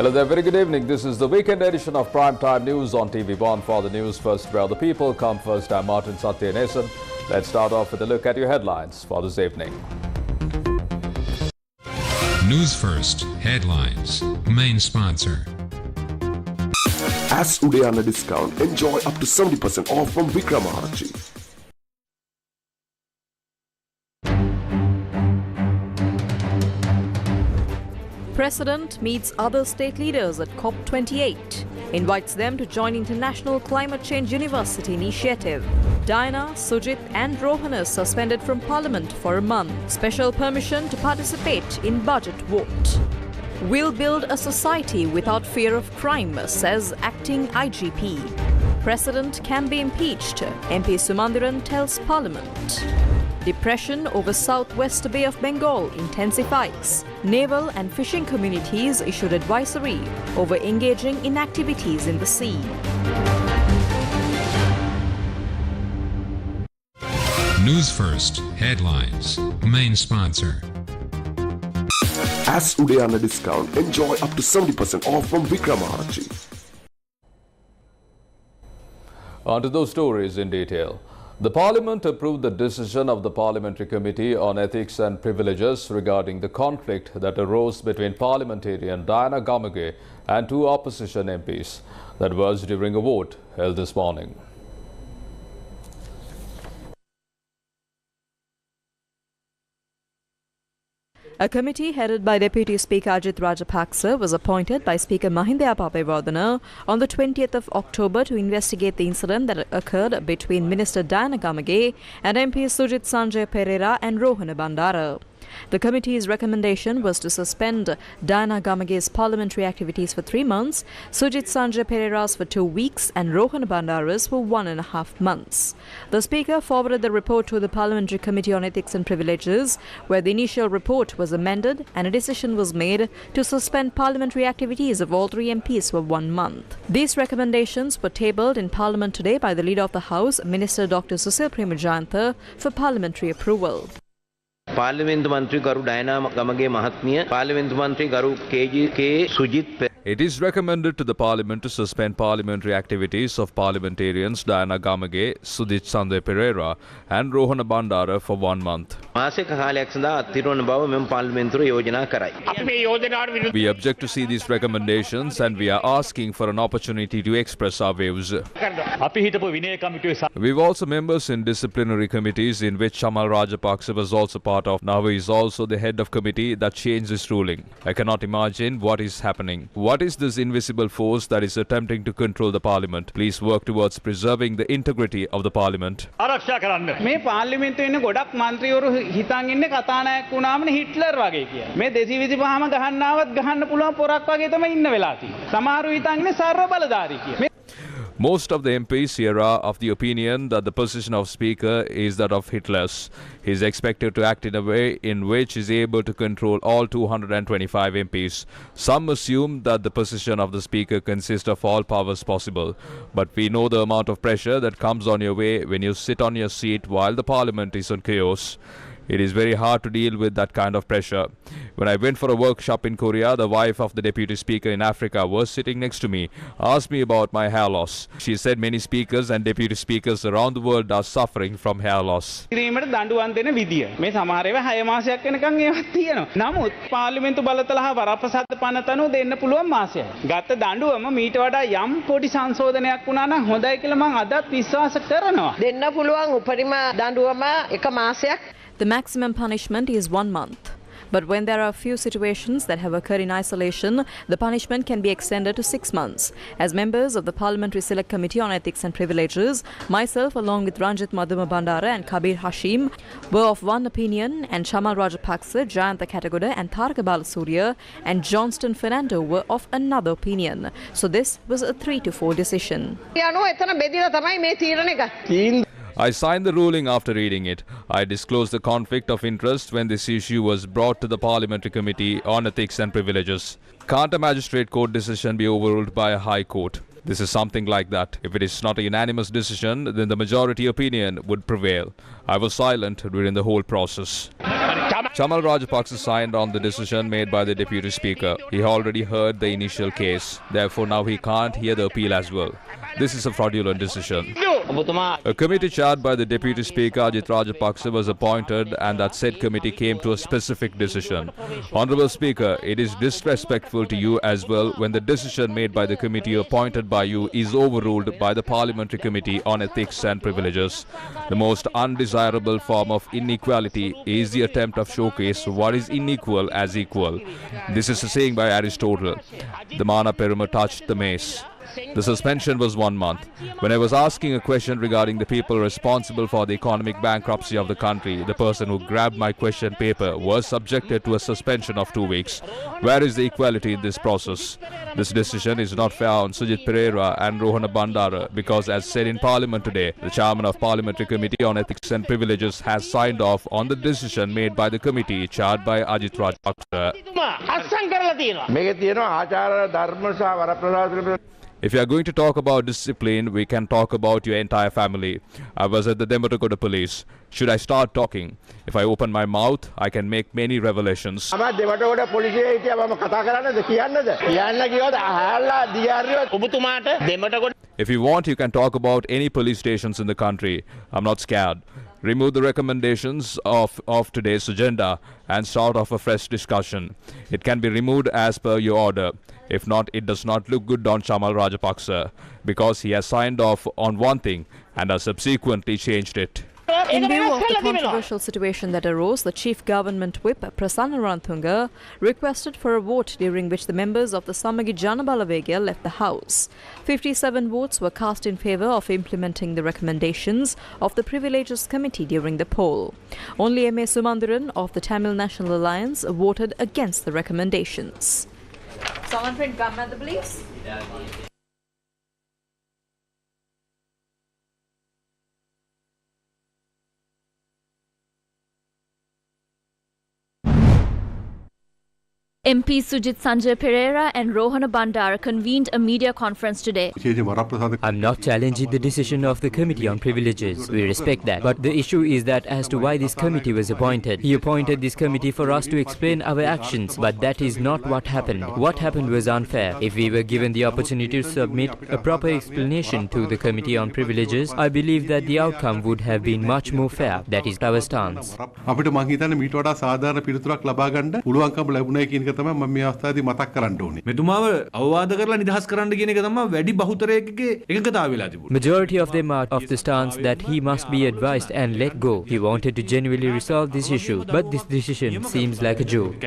Hello there, very good evening. This is the weekend edition of Primetime News on TV1 for the Newsfirst, where the people come first. I'm Martin Satyanesan. Let's start off with a look at your headlines for this evening. Newsfirst headlines. Main sponsor. As Udayana discount, enjoy up to 70% off from Vikramahachi. President meets other state leaders at COP28, invites them to join International Climate Change University initiative. Diana, Sujit and Rohan suspended from Parliament for a month. Special permission to participate in budget vote. We'll build a society without fear of crime, says acting IGP. President can be impeached, MP Sumandiran tells Parliament. Depression over southwest Bay of Bengal intensifies. Naval and fishing communities issued advisory over engaging in activities in the sea. Newsfirst headlines. Main sponsor. As Udayana discount, enjoy up to 70% off from Vikramahachi. On to those stories in detail. The Parliament approved the decision of the Parliamentary Committee on Ethics and Privileges regarding the conflict that arose between parliamentarian Diana Gamage and two opposition MPs. That was during a vote held this morning. A committee headed by Deputy Speaker Ajit Rajapaksa was appointed by Speaker Mahinda Apabewardena on the 20th of October to investigate the incident that occurred between Minister Diana Gamage and MPs Sujit Sanjay Pereira and Rohan Bandara. The committee's recommendation was to suspend Diana Gamage's parliamentary activities for 3 months, Sujit Sanjay Pereira's for 2 weeks and Rohan Bandara's for 1.5 months. The Speaker forwarded the report to the Parliamentary Committee on Ethics and Privileges, where the initial report was amended and a decision was made to suspend parliamentary activities of all 3 MPs for 1 month. These recommendations were tabled in Parliament today by the Leader of the House, Minister Dr. Susil Premajayantha, for parliamentary approval. පාර්ලිමේන්තු මන්ත්‍රී ගරු ඩයනා ගමගේ මහත්මිය පාර්ලිමේන්තු මන්ත්‍රී ගරු KG Sujith. It is recommended to the Parliament to suspend parliamentary activities of parliamentarians Diana Gamage, Sujit Sanjay Pereira and Rohan Bandara for 1 month. මාසික කාලයක් සඳහා අත්හිටවන බව මෙම පාර්ලිමේන්තුවේ යෝජනා කරයි. We object to see these recommendations and we are asking for an opportunity to express our views. We have also members in disciplinary committees in which Chamal Rajapaksa was also part of. Now he is also the head of committee that changed this ruling. I cannot imagine what is happening. What is this invisible force that is attempting to control the parliament? Please work towards preserving the integrity of the parliament. මේ පාර්ලිමේන්තුවේ ඉන්න ගොඩක් මන්ත්‍රීවරු හිතන් ඉන්නේ කතානායක වුණාමනේ Hitler වගේ කියලා. මේ 225ම ගහන්නවත් ගහන්න පුළුවන් පොරක් වගේ තමයි ඉන්න වෙලා තියෙන්නේ. සමහරව හිතන් ඉන්නේ සර්ව බලධාරී කියලා. Most of the MPs here are of the opinion that the position of Speaker is that of Hitler's. He is expected to act in a way in which he is able to control all 225 MPs. Some assume that the position of the Speaker consists of all powers possible. But we know the amount of pressure that comes on your way when you sit on your seat while the Parliament is on chaos. It is very hard to deal with that kind of pressure. When I went for a workshop in Korea, the wife of the Deputy Speaker in Africa was sitting next to me, asked me about my hair loss. She said many speakers and deputy speakers around the world are suffering from hair loss. කිරීමට දඬුවම් දෙන විදිය. මේ සමහර ඒවා 6 මාසයක් වෙනකන් ඒවත් තියෙනවා. නමුත් පාර්ලිමේන්තු බලතල හා වරප්‍රසාද පනතනෝ දෙන්න පුළුවන් මාසයක්. ගත දඬුවම මීට වඩා යම් පොඩි සංශෝධනයක් වුණා නම් හොඳයි කියලා මම අදත් විශ්වාස කරනවා. දෙන්න පුළුවන් උපරිම දඬුවම 1 මාසයක්. The maximum punishment is 1 month. But when there are a few situations that have occurred in isolation, the punishment can be extended to 6 months. As members of the Parliamentary Select Committee on Ethics and Privileges, myself along with Ranjit Madhuma Bandara and Kabir Hashim were of one opinion, and Chamal Rajapaksa, Jayantha Katagoda and Tharaka Balasuriya and Johnston Fernando were of another opinion. So this was a 3-4 decision. I signed the ruling after reading it. I disclosed the conflict of interest when this issue was brought to the Parliamentary Committee on Ethics and Privileges. Can't a magistrate court decision be overruled by a high court? This is something like that. If it is not a unanimous decision, then the majority opinion would prevail. I was silent during the whole process. Chamal Rajapaksa signed on the decision made by the Deputy Speaker. He already heard the initial case. Therefore, now he can't hear the appeal as well. This is a fraudulent decision. A committee chaired by the Deputy Speaker Ajit Rajapaksa was appointed, and that said committee came to a specific decision. Honourable Speaker, it is disrespectful to you as well when the decision made by the committee appointed by you is overruled by the Parliamentary Committee on Ethics and Privileges. The most undesirable form of inequality is the attempt of showcase what is unequal as equal. This is a saying by Aristotle. The Mana Peruma touched the mace. The suspension was 1 month. When I was asking a question regarding the people responsible for the economic bankruptcy of the country, the person who grabbed my question paper was subjected to a suspension of 2 weeks. Where is the equality in this process? This decision is not fair on Sujit Pereira and Rohana Bandara because, as said in Parliament today, the chairman of Parliamentary Committee on Ethics and Privileges has signed off on the decision made by the committee chaired by Ajit Rajapaksa. If you are going to talk about discipline, we can talk about your entire family. I was at the Dematagoda police. Should I start talking? If I open my mouth, I can make many revelations. If you want, you can talk about any police stations in the country. I'm not scared. Remove the recommendations of today's agenda and start off a fresh discussion. It can be removed as per your order. If not, it does not look good on Chamal Rajapaksa because he has signed off on one thing and has subsequently changed it. In view of the controversial situation that arose, the Chief Government Whip, Prasanna Ranthunga, requested for a vote during which the members of the Samagi Janabalavegya left the House. 57 votes were cast in favour of implementing the recommendations of the Privileges Committee during the poll. Only M.A. Sumandiran of the Tamil National Alliance voted against the recommendations. Someone print gum at the police? MP Sujit Sanjay Pereira and Rohana Bandara convened a media conference today. I'm not challenging the decision of the Committee on Privileges. We respect that. But the issue is that as to why this committee was appointed. He appointed this committee for us to explain our actions, but that is not what happened. What happened was unfair. If we were given the opportunity to submit a proper explanation to the Committee on Privileges, I believe that the outcome would have been much more fair. That is our stance. Majority of them are of the stance that he must be advised and let go. He wanted to genuinely resolve this issue, but this decision seems like a joke.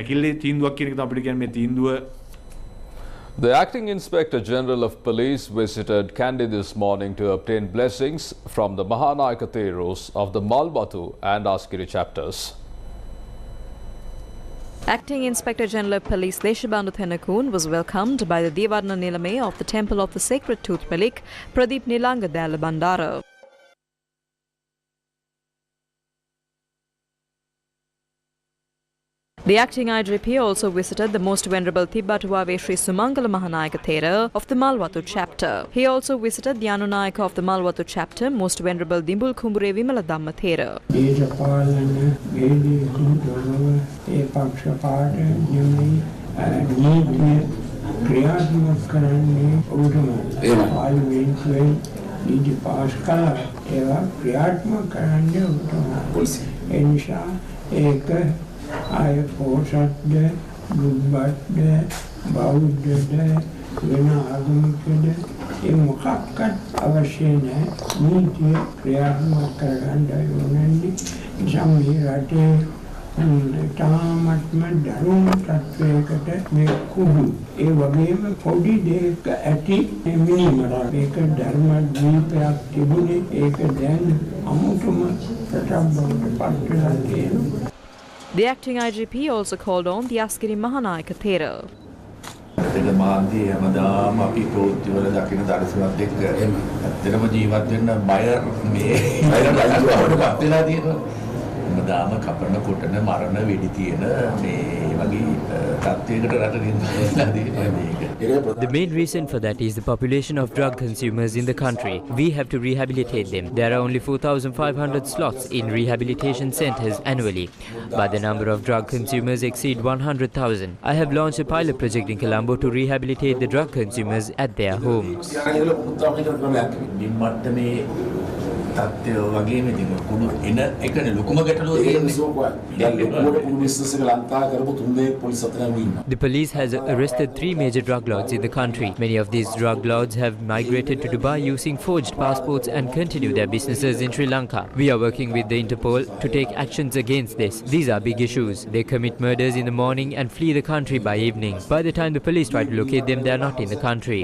The Acting Inspector General of Police visited Kandy this morning to obtain blessings from the Mahanayaka Theros of the Malbatu and Askiri chapters. Acting Inspector General of Police Leshabandu Thenakun was welcomed by the Devarna Nilame of the Temple of the Sacred Tooth Malik, Pradeep Nilanga Dala Bandara. The acting IGP also visited the Most Venerable Tibbatuave Sri Sumangala Mahanayaka Thera of the Malwatu chapter. He also visited the Anunayaka of the Malwatu chapter, Most Venerable Dimbul Kumbure Vimala Dhamma Thera. ආය පෝසත්ද බුද්ධත්ද බෞද්ධද වෙන ආගමිකද ඒ මොකක්වත් අවශ්‍ය නැහැ නීතිය ක්‍රියාත්මක කරගන්න ඕනන්නේ සම්මි රටේ තාමත්ම දරුණු තත්වයකට මේ කුඩු ඒ වගේම පොඩි දෙයක ඇති මිනිමරා ඒක ධර්ම දීපයක් තිබුණේ ඒක දැන් අමුතුම ප්‍රතිබද්ධ පත්‍රයක් තියෙනවා. The acting IGP also called on the Askiri Mahanayaka Thera. හැමදාම කපන කොටන මරණ වෙඩි තියෙන මේ වගේ තත්ත්වයකට රට නියමිතලා තියෙනවා මේක. The main reason for that is the population of drug consumers in the country. We have to rehabilitate them. There are only 4,500 slots in rehabilitation centers annually, but the number of drug consumers exceed 100,000. I have launched a pilot project in Colombo to rehabilitate the drug consumers at their homes. තත්ත්වය වගේම ඉතින් කුණු එන එකනේ ලොකුම ගැටලුව තියෙන්නේ. The police has arrested 3 major drug lords in the country. Many of these drug lords have migrated to Dubai using forged passports and continue their businesses in Sri Lanka. We are working with the Interpol to take actions against this. These are big issues. They commit murders in the morning and flee the country by evening. By the time the police try to locate them, they are not in the country.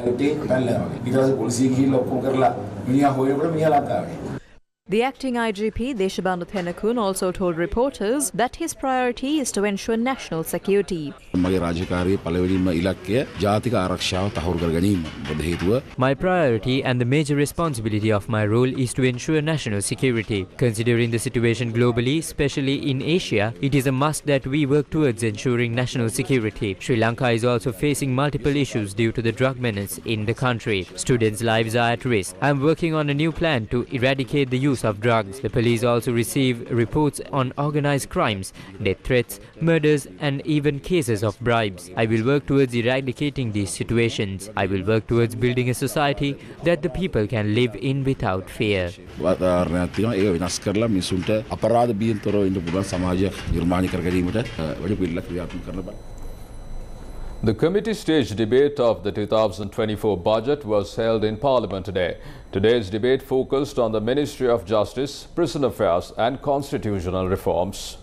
The acting IGP, Deshabanu Thenakun, also told reporters that his priority is to ensure national security. My priority and the major responsibility of my role is to ensure national security. Considering the situation globally, especially in Asia, it is a must that we work towards ensuring national security. Sri Lanka is also facing multiple issues due to the drug menace in the country. Students' lives are at risk. I am working on a new plan to eradicate the use of drugs. The police also receive reports on organized crimes, death threats, murders and even cases of bribes. I will work towards eradicating these situations. I will work towards building a society that the people can live in without fear. The committee stage debate of the 2024 budget was held in Parliament today. Today's debate focused on the Ministry of Justice, Prison Affairs and Constitutional Reforms.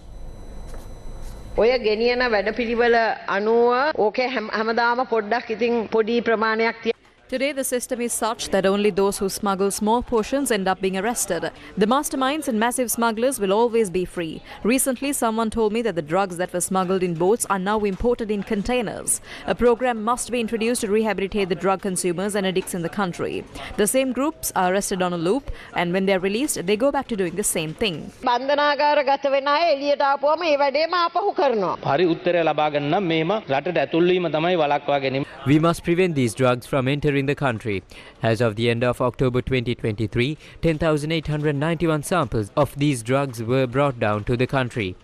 ඔය ගෙනියන වැඩපිළිවෙල අනුව ඕකේ හැමදාම පොඩ්ඩක් ඉතින් පොඩි ප්‍රමාණයක් Today, the system is such that only those who smuggle small portions end up being arrested. The masterminds and massive smugglers will always be free. Recently, someone told me that the drugs that were smuggled in boats are now imported in containers. A program must be introduced to rehabilitate the drug consumers and addicts in the country. The same groups are arrested on a loop, and when they're released, they go back to doing the same thing. බන්ධනාගාරගත වෙන අය එළියට ආපුවම ඒ වැඩේම ආපහු කරනවා. හරි උත්තරය ලබා ගන්න නම් මේම රටට ඇතුල් වීම තමයි වළක්වා ගැනීම. We must prevent these drugs from entering the country. As of the end of October 2023, 10,891 samples of these drugs were brought down to the country.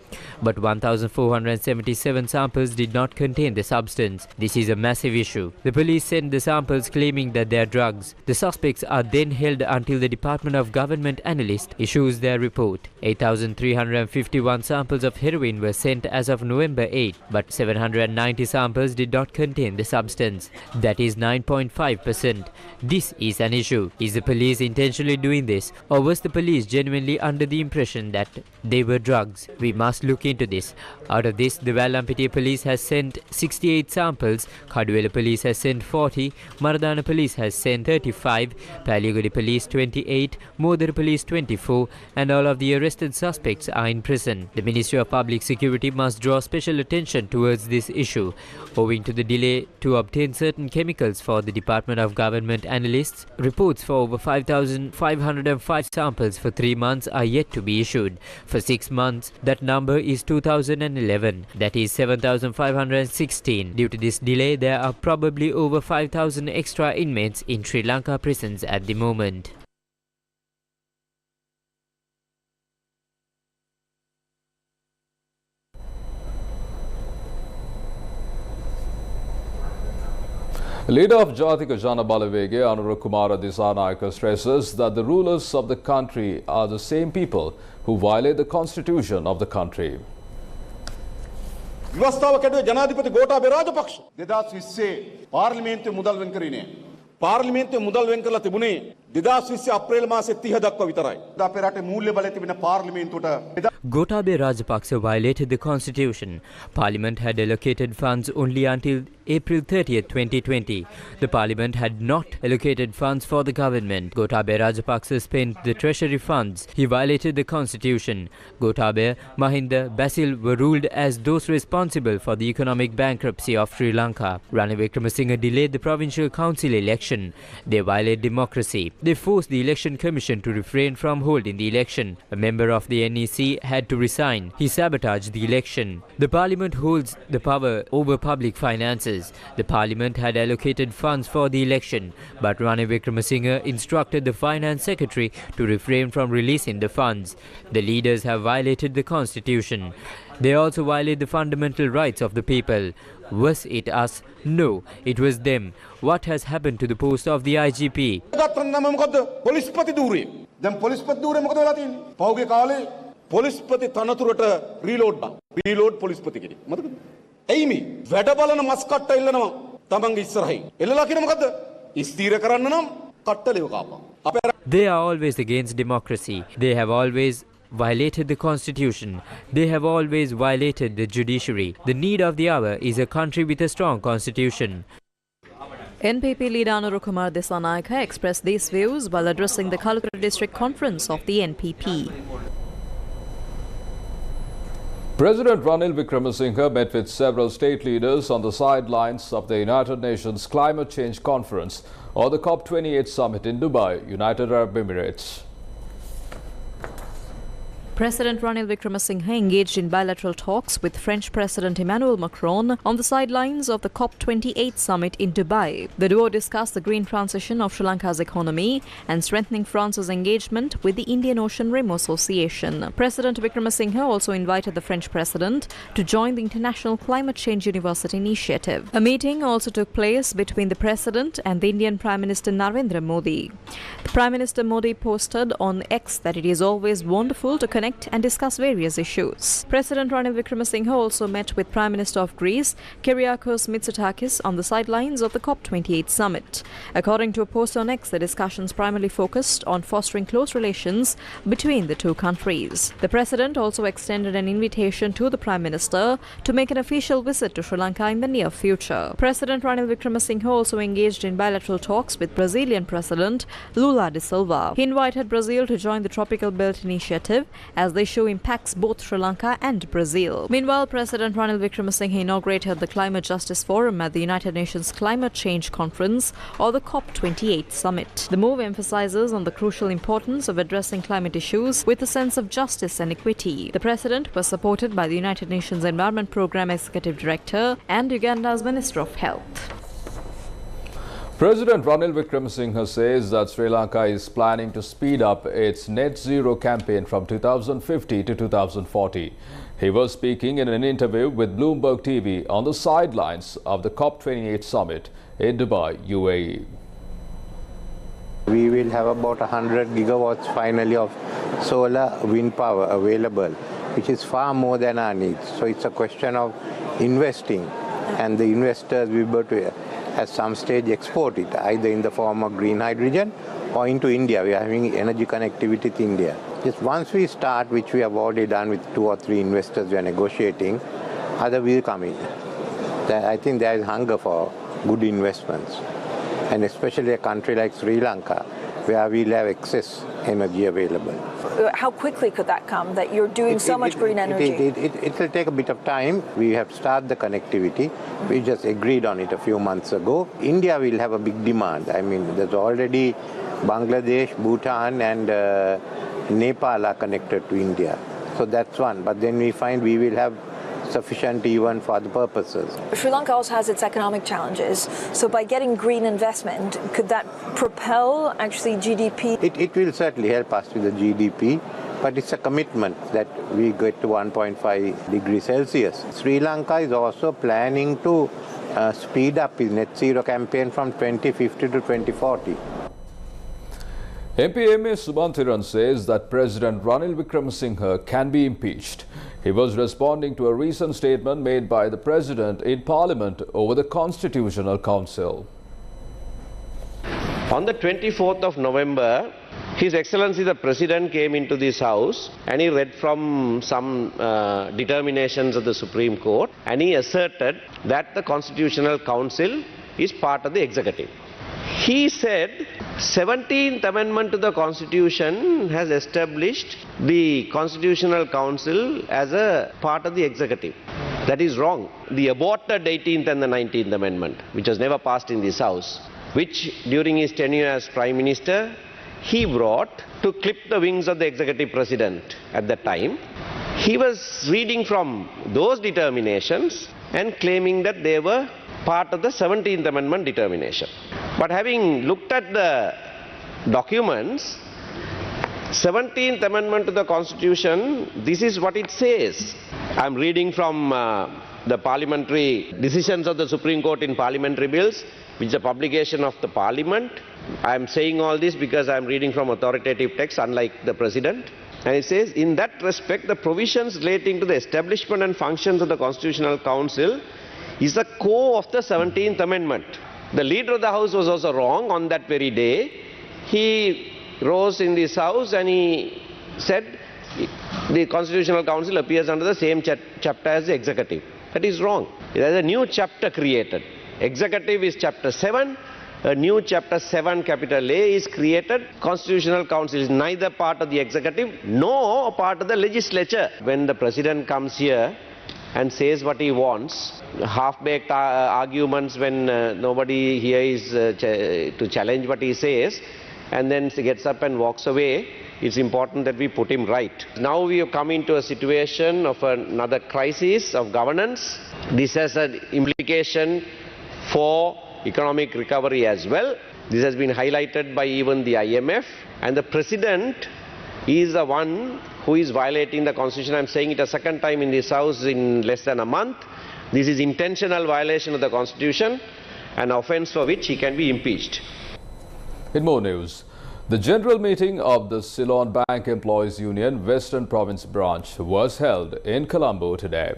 But 1,477 samples did not contain the substance. This is a massive issue. The police sent the samples claiming that they are drugs. The suspects are then held until the Department of Government Analyst issues their report. 8,351 samples of heroin were sent as of November 8, but 790 samples did not contain the substance. That is 9.5%. This is an issue. Is the police intentionally doing this, or was the police genuinely under the impression that they were drugs? We must look into this. Out of this, the Valampitiya police has sent 68 samples, Kaduwela police has sent 40, Maradana police has sent 35, Paliyagudi police 28, Modara police 24, and all of the arrested suspects are in prison. The Ministry of Public Security must draw special attention towards this issue. Owing to the delay to obtain certain chemicals for the Department of Government Analysts, reports for over 5,505 samples for 3 months are yet to be issued. For 6 months, that number is 2,011, that is 7,516. Due to this delay, there are probably over 5,000 extra inmates in Sri Lanka prisons at the moment. Leader of Jatika Jana Balawege, Anura Kumara Disanayaka, stresses that the rulers of the country are the same people who violate the constitution of the country. व्यवस्थाව කැඩුවේ ජනාධිපති ගෝඨාභය රාජපක්ෂ 2020 පාර්ලිමේන්තුවේ මුදල් වෙන් කරේ නෑ. පාර්ලිමේන්තුවේ මුදල් වෙන් කරලා තිබුණේ 2020 අප්‍රේල් මාසේ 30 දක්වා විතරයි. අපේ රටේ මූල්‍ය බලය තිබෙන පාර්ලිමේන්තුවට Gotabaya Rajapaksa violated the constitution. Parliament had allocated funds only until April 30th, 2020. The Parliament had not allocated funds for the government. Gotabaya Rajapaksa spent the treasury funds. He violated the constitution. Gotabaya, Mahinda, Basil were ruled as those responsible for the economic bankruptcy of Sri Lanka. Ranil Wickremesinghe delayed the provincial council election. They violate democracy. They forced the Election Commission to refrain from holding the election. A member of the NEC had to resign. He sabotaged the election. The Parliament holds the power over public finances. The Parliament had allocated funds for the election, but Ranil Wickremesinghe instructed the Finance Secretary to refrain from releasing the funds. The leaders have violated the Constitution. They also violate the fundamental rights of the people. Was it us? No, it was them. What has happened to the post of the IGP? පොලිස්පති තනතුරට reload පොලිස්පති කෙනෙක් මතකද? එයි මේ වැඩ බලන මස් කට්ට එල්ලනවා තමන්ගේ ඉස්සරහින්. එල්ලලා කියන මොකද්ද? ස්ථීර කරන්න නම් කට්ටලෙව කාපා. They are always against democracy. They have always violated the constitution. They have always violated the judiciary. The need of the hour is a country with a strong constitution. NPP leader Anuru Kumar Dissanayake expressed these views while addressing the Kalkara District Conference of the NPP. President Ranil Wickremesinghe met with several state leaders on the sidelines of the United Nations Climate Change Conference or the COP28 summit in Dubai, United Arab Emirates. President Ranil Wickremesinghe engaged in bilateral talks with French President Emmanuel Macron on the sidelines of the COP28 summit in Dubai. The duo discussed the green transition of Sri Lanka's economy and strengthening France's engagement with the Indian Ocean Rim Association. President Wickremesinghe also invited the French president to join the International Climate Change University initiative. A meeting also took place between the president and the Indian Prime Minister Narendra Modi. The Prime Minister Modi posted on X that it is always wonderful to connect and discuss various issues. President Ranil Wickremesinghe also met with Prime Minister of Greece, Kyriakos Mitsotakis, on the sidelines of the COP28 summit. According to a post on X, the discussions primarily focused on fostering close relations between the two countries. The President also extended an invitation to the Prime Minister to make an official visit to Sri Lanka in the near future. President Ranil Wickremesinghe also engaged in bilateral talks with Brazilian President Lula da Silva. He invited Brazil to join the Tropical Belt Initiative as the issue impacts both Sri Lanka and Brazil. Meanwhile, President Ranil Wickremesinghe inaugurated the Climate Justice Forum at the United Nations Climate Change Conference or the COP28 summit. The move emphasizes on the crucial importance of addressing climate issues with a sense of justice and equity. The President was supported by the United Nations Environment Programme Executive Director and Uganda's Minister of Health. President Ranil Wickremesinghe says that Sri Lanka is planning to speed up its net zero campaign from 2050 to 2040. He was speaking in an interview with Bloomberg TV on the sidelines of the COP28 summit in Dubai, UAE. We will have about 100 gigawatts finally of solar wind power available, which is far more than our needs. So it's a question of investing, and the investors will be able to at some stage export it, either in the form of green hydrogen or into India. We are having energy connectivity to India. Just once we start, which we have already done with 2 or 3 investors we are negotiating, other will come in. I think there is hunger for good investments, and especially a country like Sri Lanka, where we'll have excess energy available. How quickly could that come, that you're doing so much green energy? It will take a bit of time. We have started the connectivity. We just agreed on it a few months ago. India will have a big demand. I mean, there's already Bangladesh, Bhutan and Nepal are connected to India. So that's one. But then we find we will have sufficient even for other purposes. Sri Lanka also has its economic challenges. So by getting green investment, could that propel actually GDP? It will certainly help us with the GDP, but it's a commitment that we get to 1.5 degrees Celsius. Sri Lanka is also planning to speed up its net zero campaign from 2050 to 2040. MP M.A. Subanthiran says that President Ranil Wickremesinghe can be impeached. He was responding to a recent statement made by the President in Parliament over the Constitutional Council. On the 24th of November, His Excellency the President came into this House and he read from some determinations of the Supreme Court, and he asserted that the Constitutional Council is part of the executive. He said 17th Amendment to the Constitution has established the Constitutional Council as a part of the executive. That is wrong. The aborted 18th and the 19th Amendment, which was never passed in this House, which during his tenure as Prime Minister he brought to clip the wings of the executive president at that time. He was reading from those determinations and claiming that they were part of the 17th Amendment determination. But having looked at the documents, 17th Amendment to the Constitution, this is what it says. I am reading from the parliamentary decisions of the Supreme Court in parliamentary bills, which is a publication of the Parliament. I am saying all this because I am reading from authoritative text, unlike the President. And it says, in that respect, the provisions relating to the establishment and functions of the Constitutional Council is the core of the 17th Amendment. The Leader of the House was also wrong on that very day. He rose in this House and he said the Constitutional Council appears under the same chapter as the Executive. That is wrong. There is a new chapter created. Executive is chapter 7. A new chapter 7 capital A is created. Constitutional Council is neither part of the executive nor part of the legislature. When the president comes here and says what he wants, half-baked arguments when nobody here is to challenge what he says, and then he gets up and walks away, it's important that we put him right. Now we have come into a situation of another crisis of governance. This has an implication for economic recovery as well. This has been highlighted by even the IMF, and the President is the one who is violating the Constitution. I am saying it a second time in this House in less than a month. This is intentional violation of the Constitution, an offence for which he can be impeached. In more news, the general meeting of the Ceylon Bank Employees Union Western Province branch was held in Colombo today.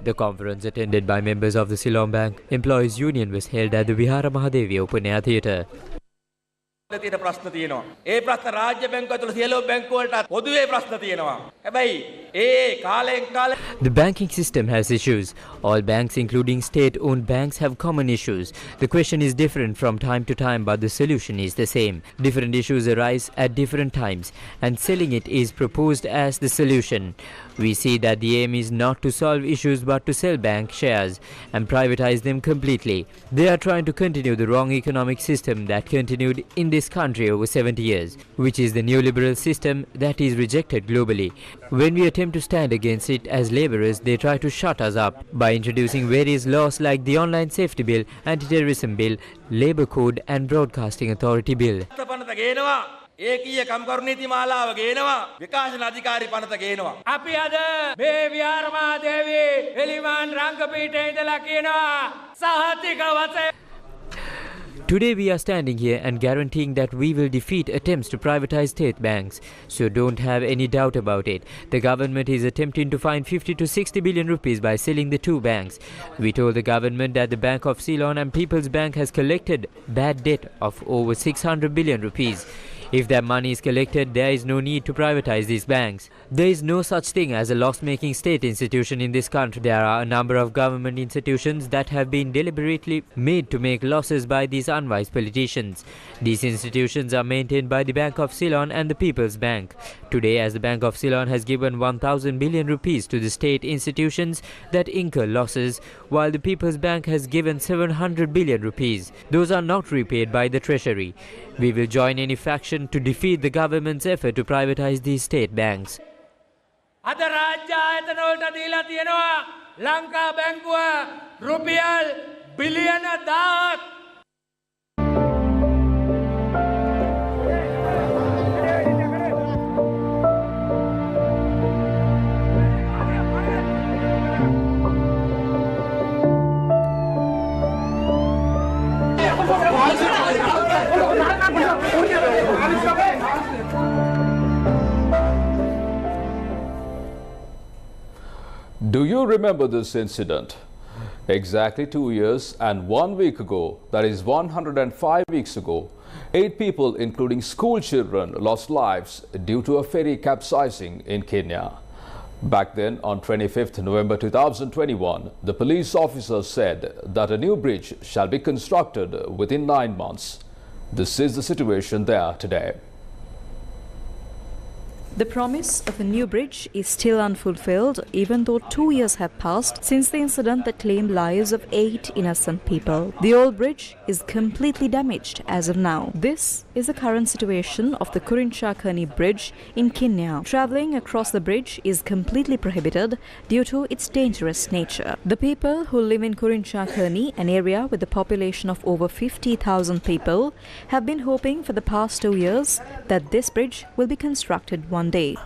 The conference, attended by members of the Ceylon Bank Employees Union, was held at the Vihara Mahadevi Open Air Theatre. තියෙන ප්‍රශ්න තියෙනවා. ඒ ප්‍රශ්න රාජ්‍ය බැංකුව ඇතුළු සියලු බැංකු වලට පොදුවේ ප්‍රශ්න තියෙනවා. හැබැයි ඒ කාලයෙන් කාලේ The banking system has issues. All banks, including state-owned banks, have common issues. The question is different from time to time, but the solution is the same. Different issues arise at different times, and selling it is proposed as the solution. We see that the aim is not to solve issues but to sell bank shares and privatize them completely. They are trying to continue the wrong economic system that continued in this country over 70 years, which is the neoliberal system that is rejected globally. When we attempt to stand against it as laborers, they try to shut us up by introducing various laws like the Online Safety Bill, Anti-Terrorism Bill, Labour Code and Broadcasting Authority Bill. ඒකීය කම්කරු නීති මාලාව ගේනවා විකාශන අධිකාරී පනත ගේනවා අපි අද මේ විහාර මහදේවී එලිමාන් රංගපීඨයේ ඉඳලා කියනවා සහතික වශයෙන්. Today we are standing here and guaranteeing that we will defeat attempts to privatize state banks. So don't have any doubt about it. The government is attempting to find 50 to 60 billion rupees by selling the two banks. We told the government that the Bank of Ceylon and People's Bank has collected bad debt of over 600 billion rupees. If that money is collected, there is no need to privatize these banks. There is no such thing as a loss-making state institution in this country. There are a number of government institutions that have been deliberately made to make losses by these unwise politicians. These institutions are maintained by the Bank of Ceylon and the People's Bank. Today, as the Bank of Ceylon has given 1,000 billion rupees to the state institutions that incur losses, while the People's Bank has given 700 billion rupees. Those are not repaid by the Treasury. We will join any faction to defeat the government's effort to privatize these state banks. අද රාජ්‍ය ආයතන වලට දීලා තියෙනවා ලංකා බැංකුව රුපියල් බිලියන 1000ක්. Do you remember this incident? Exactly 2 years and 1 week ago, that is 105 weeks ago, 8 people, including school children, lost lives due to a ferry capsizing in Kenya. Back then, on 25th November 2021, the police officer said that a new bridge shall be constructed within 9 months. This is the situation there today. The promise of a new bridge is still unfulfilled, even though 2 years have passed since the incident that claimed lives of 8 innocent people. The old bridge is completely damaged as of now. This is the current situation of the Kurinchakarni Bridge in Kenya. Travelling across the bridge is completely prohibited due to its dangerous nature. The people who live in Kurinchakarni, an area with a population of over 50,000 people, have been hoping for the past 2 years that this bridge will be constructed one day.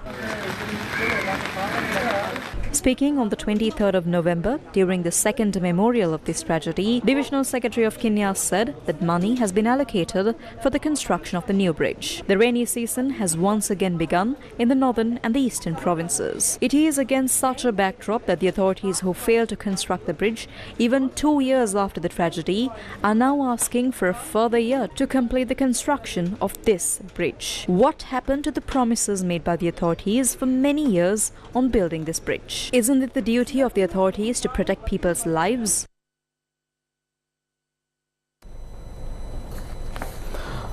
Speaking on the 23rd of November, during the second memorial of this tragedy, Divisional Secretary of Kenya said that money has been allocated for the construction of the new bridge. The rainy season has once again begun in the northern and the eastern provinces. It is against such a backdrop that the authorities who failed to construct the bridge even 2 years after the tragedy are now asking for a further year to complete the construction of this bridge. What happened to the promises made by the authorities for many years on building this bridge? Isn't it the duty of the authorities to protect people's lives?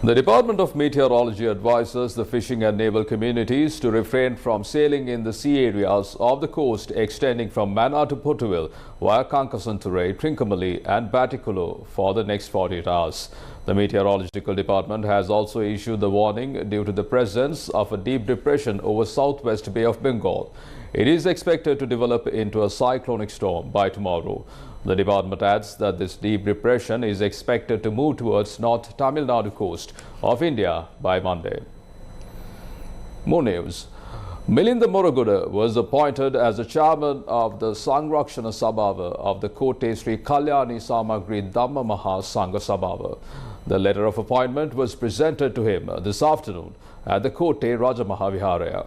The Department of Meteorology advises the fishing and naval communities to refrain from sailing in the sea areas of the coast extending from Mannar to Pottuவில் via Kankasanturai, Trincomalee and Batticaloa for the next 48 hours. The Meteorological Department has also issued the warning due to the presence of a deep depression over southwest Bay of Bengal. It is expected to develop into a cyclonic storm by tomorrow. The department adds that this deep depression is expected to move towards North Tamil Nadu coast of India by Monday. More news. Milinda Muruguda was appointed as the chairman of the Sangrakshana Sabhava of the Kotte Sri Kalyani Samagri Dhamma Maha Sangha Sabhava. The letter of appointment was presented to him this afternoon at the Kotte Rajamahaviharaya.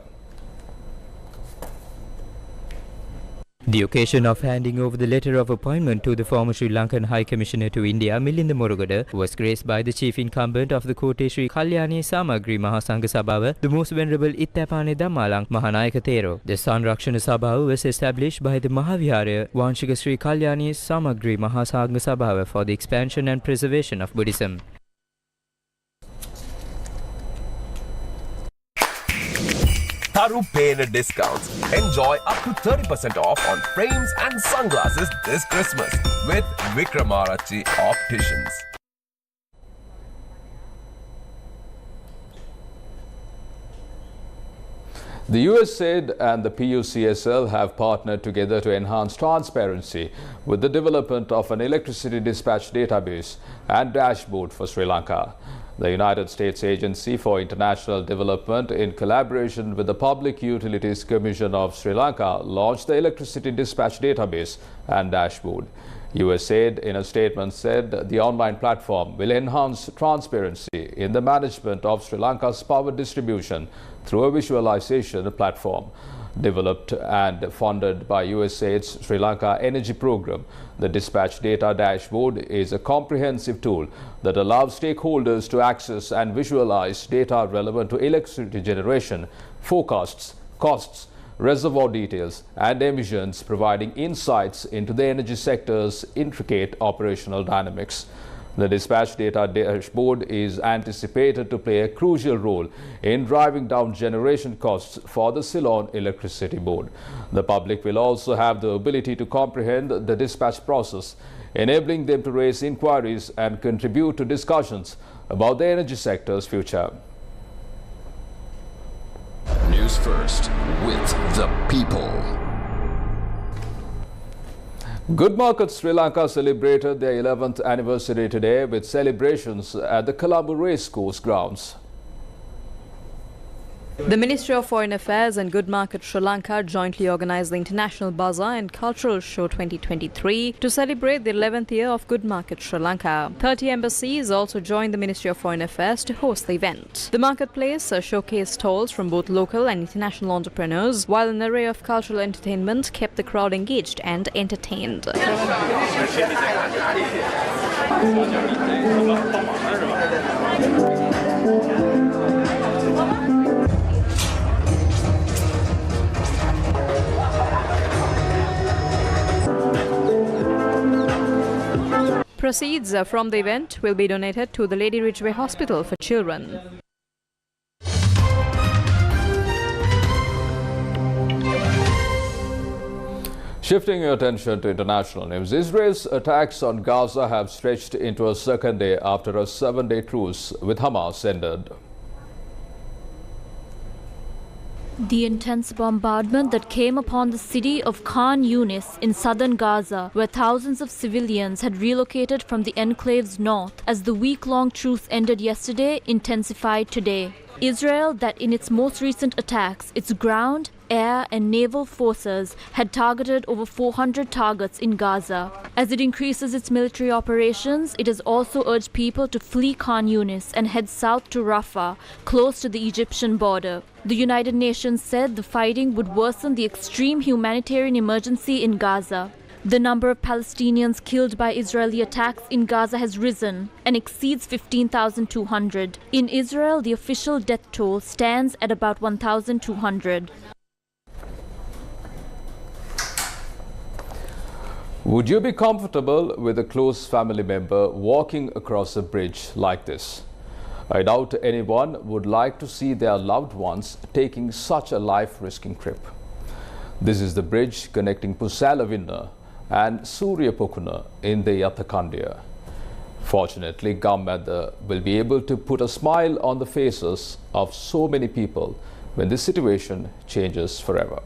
The occasion of handing over the letter of appointment to the former Sri Lankan High Commissioner to India, Milinda Muruguda, was graced by the chief incumbent of the Kotte Sri Kalyani Samagri Mahasangha Sabhava, the Most Venerable Ittapane Dhammalang Mahanayaka Thero. The Sanrakshana Sabhava was established by the Mahaviharaya Vanshika Sri Kalyani Samagri Mahasangha Sabhava for the expansion and preservation of Buddhism. Tharu Pain discounts. Enjoy up to 30% off on frames and sunglasses this Christmas with Vikramarachi Opticians. The USAID and the PUCSL have partnered together to enhance transparency with the development of an electricity dispatch database and dashboard for Sri Lanka. The United States Agency for International Development, in collaboration with the Public Utilities Commission of Sri Lanka, launched the electricity dispatch database and dashboard. USAID, in a statement, said the online platform will enhance transparency in the management of Sri Lanka's power distribution through a visualization platform. Developed and funded by USAID's Sri Lanka Energy Program, the Dispatch Data Dashboard is a comprehensive tool that allows stakeholders to access and visualize data relevant to electricity generation, forecasts, costs, reservoir details and emissions, providing insights into the energy sector's intricate operational dynamics. The Dispatch Data Dashboard is anticipated to play a crucial role in driving down generation costs for the Ceylon Electricity Board. The public will also have the ability to comprehend the dispatch process, enabling them to raise inquiries and contribute to discussions about the energy sector's future. News First with the people. Good Market Sri Lanka celebrated their 11th anniversary today with celebrations at the Colombo Racecourse grounds. The Ministry of Foreign Affairs and Good Market Sri Lanka jointly organised the International Bazaar and Cultural Show 2023 to celebrate the 11th year of Good Market Sri Lanka. 30 embassies also joined the Ministry of Foreign Affairs to host the event. The marketplace showcased stalls from both local and international entrepreneurs, while an array of cultural entertainment kept the crowd engaged and entertained. Proceeds from the event will be donated to the Lady Ridgeway Hospital for Children. Shifting your attention to international news, Israel's attacks on Gaza have stretched into a second day after a 7-day truce with Hamas ended. The intense bombardment that came upon the city of Khan Yunis in southern Gaza, where thousands of civilians had relocated from the enclave's north as the week-long truce ended yesterday, intensified today. Israel, that in its most recent attacks, its ground, air and naval forces had targeted over 400 targets in Gaza. As it increases its military operations, it has also urged people to flee Khan Yunis and head south to Rafah, close to the Egyptian border. The United Nations said the fighting would worsen the extreme humanitarian emergency in Gaza. The number of Palestinians killed by Israeli attacks in Gaza has risen and exceeds 15,200. In Israel, the official death toll stands at about 1,200. Would you be comfortable with a close family member walking across a bridge like this? I doubt anyone would like to see their loved ones taking such a life-risking trip. This is the bridge connecting Pusalavinna and Suryapokuna in the Yattakandia. Fortunately, Gammadda will be able to put a smile on the faces of so many people when this situation changes forever.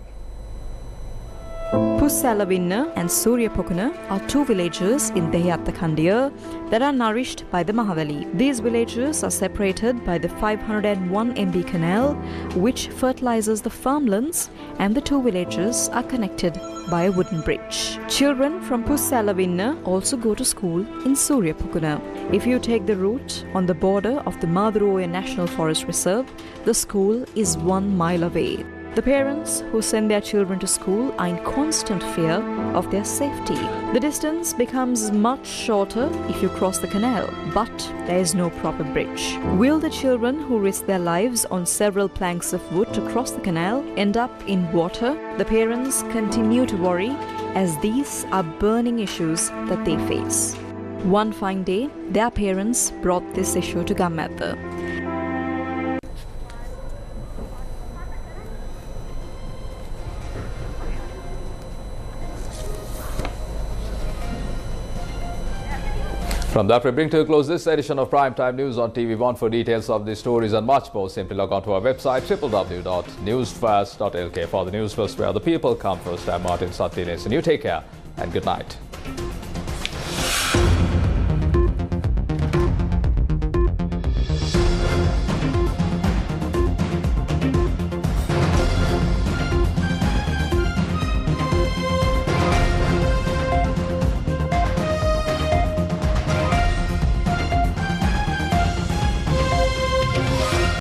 Pusalavinna and Suryapokuna are two villages in the Yattakandia that are nourished by the Mahavali. These villages are separated by the 501 MB canal, which fertilizes the farmlands, and the two villages are connected by a wooden bridge. Children from Pusalavinna also go to school in Suryapokuna. If you take the route on the border of the Maduroya National Forest Reserve, the school is 1 mile away. The parents who send their children to school are in constant fear of their safety. The distance becomes much shorter if you cross the canal, but there is no proper bridge. Will the children who risk their lives on several planks of wood to cross the canal end up in water? The parents continue to worry, as these are burning issues that they face. One fine day, their parents brought this issue to Gammadda. From that, we bring to a close this edition of Primetime News on TV1. For details of these stories and much more, simply log on to our website www.newsfirst.lk. For the News First, where the people come first, I'm Martin Sattines, and you take care and good night.